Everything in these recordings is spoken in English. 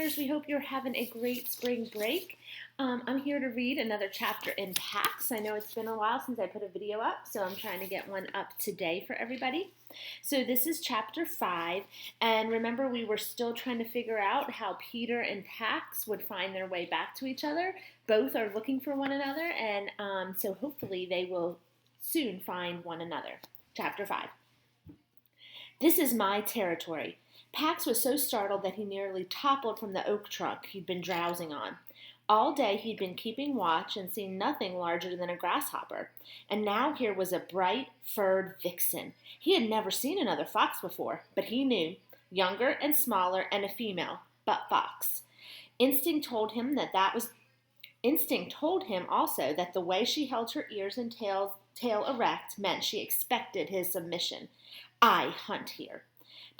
Chapters. We hope you're having a great spring break. I'm here to read another chapter in Pax. I know it's been a while since I put a video up, so I'm trying to get one up today for everybody. So this is chapter 5, and remember we were still trying to figure out how Peter and Pax would find their way back to each other. Both are looking for one another, and so hopefully they will soon find one another. Chapter 5. This is my territory. Pax was so startled that he nearly toppled from the oak trunk he'd been drowsing on. All day he'd been keeping watch and seen nothing larger than a grasshopper. And now here was a bright, furred vixen. He had never seen another fox before, but he knew. Younger and smaller and a female, but fox. Instinct told him also that the way she held her ears and tail erect meant she expected his submission. I hunt here.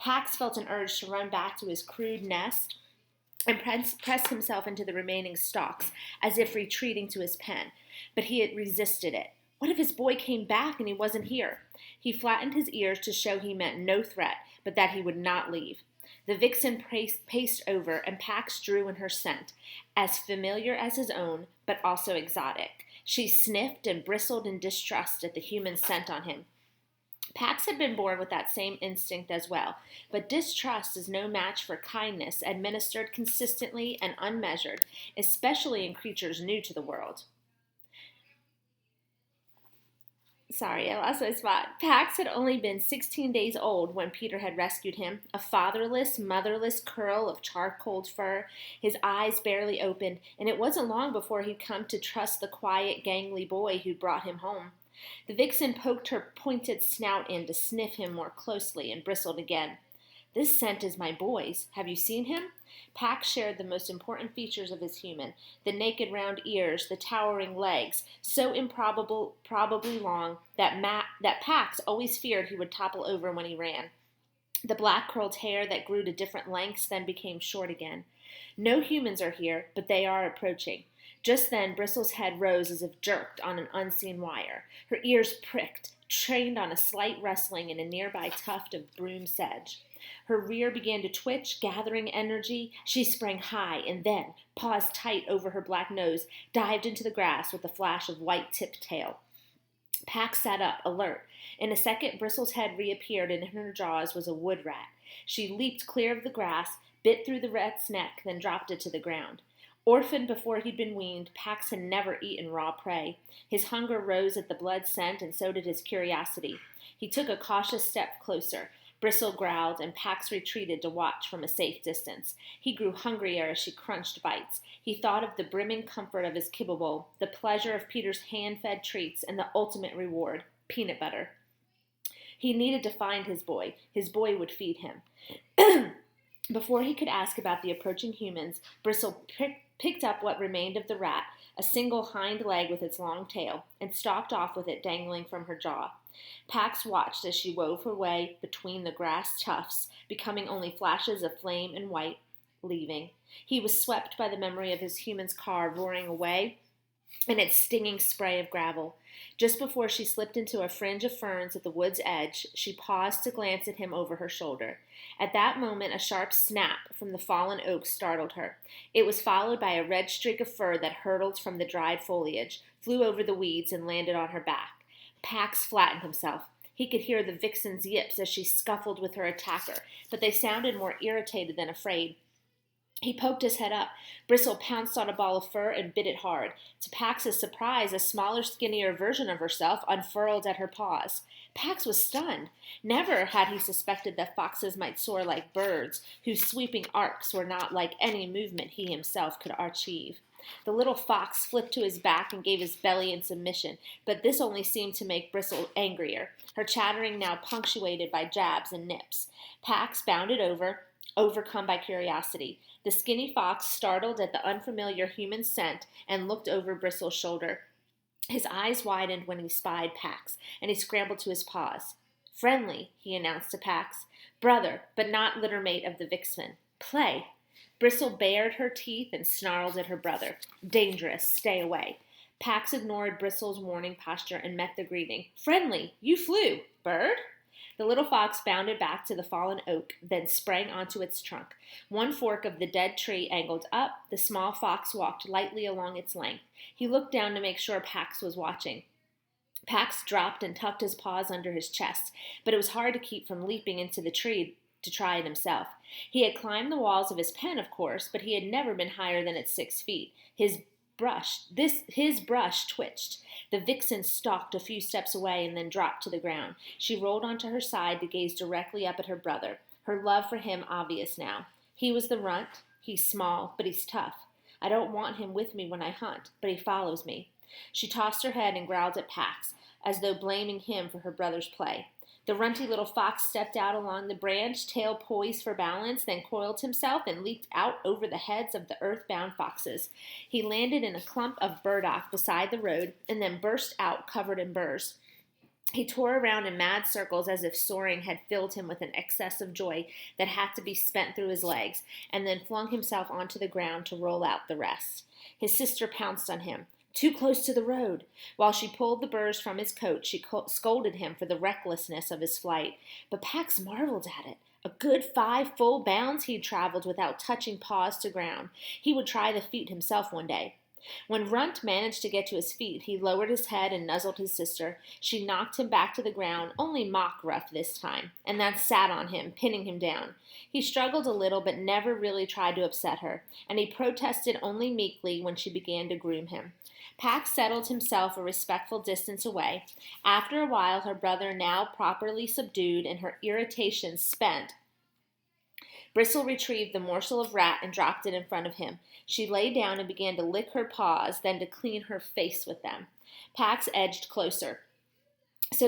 Pax felt an urge to run back to his crude nest and press himself into the remaining stalks, as if retreating to his pen, but he had resisted it. What if his boy came back and he wasn't here? He flattened his ears to show he meant no threat, but that he would not leave. The vixen paced over, and Pax drew in her scent, as familiar as his own, but also exotic. She sniffed and bristled in distrust at the human scent on him. Pax had been born with that same instinct as well, but distrust is no match for kindness administered consistently and unmeasured, especially in creatures new to the world. Sorry, I lost my spot. Pax had only been 16 days old when Peter had rescued him, a fatherless, motherless curl of charcoaled fur, his eyes barely opened, and it wasn't long before he'd come to trust the quiet, gangly boy who'd brought him home. The vixen poked her pointed snout in to sniff him more closely and bristled again. This scent is my boy's. Have you seen him? Pax shared the most important features of his human, the naked round ears, the towering legs, so probably long that Pax always feared he would topple over when he ran. The black curled hair that grew to different lengths then became short again. No humans are here, but they are approaching. Just then, Bristle's head rose as if jerked on an unseen wire. Her ears pricked, trained on a slight rustling in a nearby tuft of broom sedge. Her rear began to twitch, gathering energy. She sprang high and then, paws tight over her black nose, dived into the grass with a flash of white-tipped tail. Pax sat up, alert. In a second, Bristle's head reappeared, and in her jaws was a wood rat. She leaped clear of the grass, bit through the rat's neck, then dropped it to the ground. Orphaned before he'd been weaned, Pax had never eaten raw prey. His hunger rose at the blood scent, and so did his curiosity. He took a cautious step closer. Bristle growled, and Pax retreated to watch from a safe distance. He grew hungrier as she crunched bites. He thought of the brimming comfort of his kibble bowl, the pleasure of Peter's hand-fed treats, and the ultimate reward, peanut butter. He needed to find his boy. His boy would feed him. Before he could ask about the approaching humans, Bristle picked up what remained of the rat, a single hind leg with its long tail, and stalked off with it dangling from her jaw. Pax watched as she wove her way between the grass tufts, becoming only flashes of flame and white, leaving. He was swept by the memory of his human's car roaring away and its stinging spray of gravel. Just before she slipped into a fringe of ferns at the wood's edge, she paused to glance at him over her shoulder. At that moment, a sharp snap from the fallen oak startled her. It was followed by a red streak of fur that hurtled from the dried foliage, flew over the weeds, and landed on her back. Pax flattened himself. He could hear the vixen's yips as she scuffled with her attacker, but they sounded more irritated than afraid. He poked his head up. Bristle pounced on a ball of fur and bit it hard. To Pax's surprise, a smaller, skinnier version of herself unfurled at her paws. Pax was stunned. Never had he suspected that foxes might soar like birds, whose sweeping arcs were not like any movement he himself could achieve. The little fox flipped to his back and gave his belly in submission, but this only seemed to make Bristle angrier, her chattering now punctuated by jabs and nips. Pax bounded over, overcome by curiosity. The skinny fox startled at the unfamiliar human scent and looked over Bristle's shoulder. His eyes widened when he spied Pax, and he scrambled to his paws. Friendly, he announced to Pax. Brother, but not littermate of the vixen. Play. Bristle bared her teeth and snarled at her brother. Dangerous, stay away. Pax ignored Bristle's warning posture and met the greeting. Friendly, you flew. Bird? The little fox bounded back to the fallen oak, then sprang onto its trunk. One fork of the dead tree angled up. The small fox walked lightly along its length. He looked down to make sure Pax was watching. Pax dropped and tucked his paws under his chest, but it was hard to keep from leaping into the tree to try it himself. He had climbed the walls of his pen, of course, but he had never been higher than its 6 feet. His brush twitched. The vixen stalked a few steps away and then dropped to the ground. She rolled onto her side to gaze directly up at her brother, her love for him obvious now. He was the runt. He's small, but he's tough. I don't want him with me when I hunt, but he follows me. She tossed her head and growled at Pax, as though blaming him for her brother's play. The runty little fox stepped out along the branch, tail poised for balance, then coiled himself and leaped out over the heads of the earthbound foxes. He landed in a clump of burdock beside the road and then burst out covered in burrs. He tore around in mad circles as if soaring had filled him with an excess of joy that had to be spent through his legs, and then flung himself onto the ground to roll out the rest. His sister pounced on him. Too close to the road. While she pulled the burrs from his coat, she scolded him for the recklessness of his flight. But Pax marveled at it. A good 5 full bounds he'd traveled without touching paws to ground. He would try the feat himself one day. When Runt managed to get to his feet, he lowered his head and nuzzled his sister. She knocked him back to the ground, only mock rough this time, and then sat on him, pinning him down. He struggled a little, but never really tried to upset her, and he protested only meekly when she began to groom him. Pax settled himself a respectful distance away. After a while, her brother, now properly subdued and her irritation spent, Bristle retrieved the morsel of rat and dropped it in front of him. She lay down and began to lick her paws, then to clean her face with them. Pax edged closer, so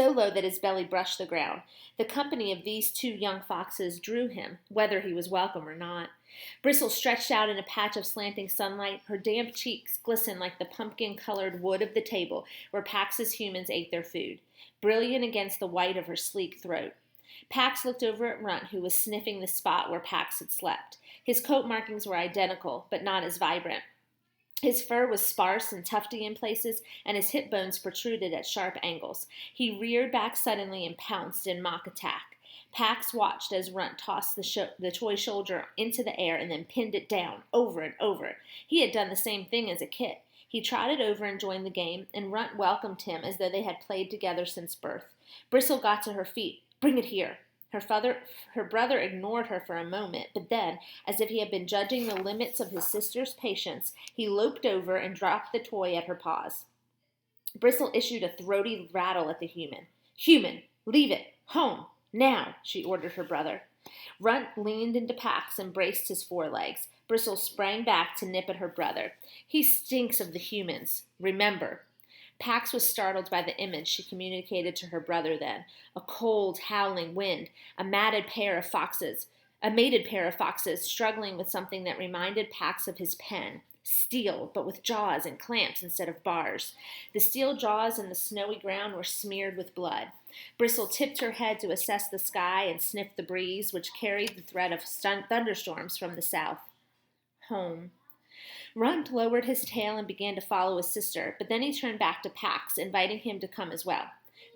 low that his belly brushed the ground. The company of these 2 young foxes drew him, whether he was welcome or not. Bristle stretched out in a patch of slanting sunlight. Her damp cheeks glistened like the pumpkin-colored wood of the table where Pax's humans ate their food, brilliant against the white of her sleek throat. Pax looked over at Runt, who was sniffing the spot where Pax had slept. His coat markings were identical, but not as vibrant. His fur was sparse and tufty in places, and his hip bones protruded at sharp angles. He reared back suddenly and pounced in mock attack. Pax watched as Runt tossed the toy soldier into the air and then pinned it down, over and over. He had done the same thing as a kid. He trotted over and joined the game, and Runt welcomed him as though they had played together since birth. Bristle got to her feet. Bring it here. Her brother ignored her for a moment, but then, as if he had been judging the limits of his sister's patience, he loped over and dropped the toy at her paws. Bristle issued a throaty rattle at the human. Human, leave it. Home. Now, she ordered her brother. Runt leaned into Pax and braced his forelegs. Bristle sprang back to nip at her brother. He stinks of the humans. Remember. Pax was startled by the image she communicated to her brother then. A cold, howling wind, a mated pair of foxes struggling with something that reminded Pax of his pen. Steel, but with jaws and clamps instead of bars. The steel jaws and the snowy ground were smeared with blood. Bristle tipped her head to assess the sky and sniffed the breeze, which carried the threat of thunderstorms from the south. Home. Runt lowered his tail and began to follow his sister, but then he turned back to Pax, inviting him to come as well.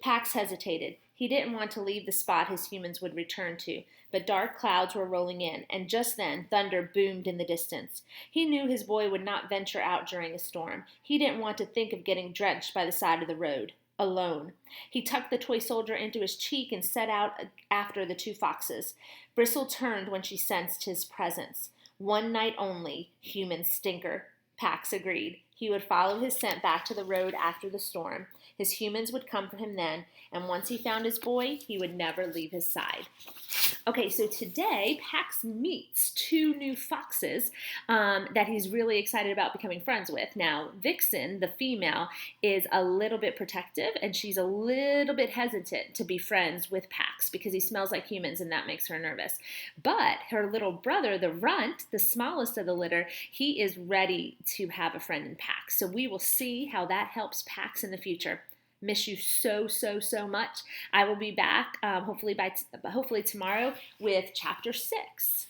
Pax hesitated. He didn't want to leave the spot his humans would return to, but dark clouds were rolling in, and just then thunder boomed in the distance. He knew his boy would not venture out during a storm. He didn't want to think of getting drenched by the side of the road. Alone. He tucked the toy soldier into his cheek and set out after the 2 foxes. Bristle turned when she sensed his presence. One night only, human stinker. Pax agreed. He would follow his scent back to the road after the storm. His humans would come for him then, and once he found his boy, he would never leave his side. Okay, so today, Pax meets 2 new foxes that he's really excited about becoming friends with. Now, Vixen, the female, is a little bit protective, and she's a little bit hesitant to be friends with Pax because he smells like humans, and that makes her nervous. But her little brother, the runt, the smallest of the litter, he is ready to have a friend in Pax. So we will see how that helps Pax in the future. Miss you so much. I will be back hopefully tomorrow with chapter 6.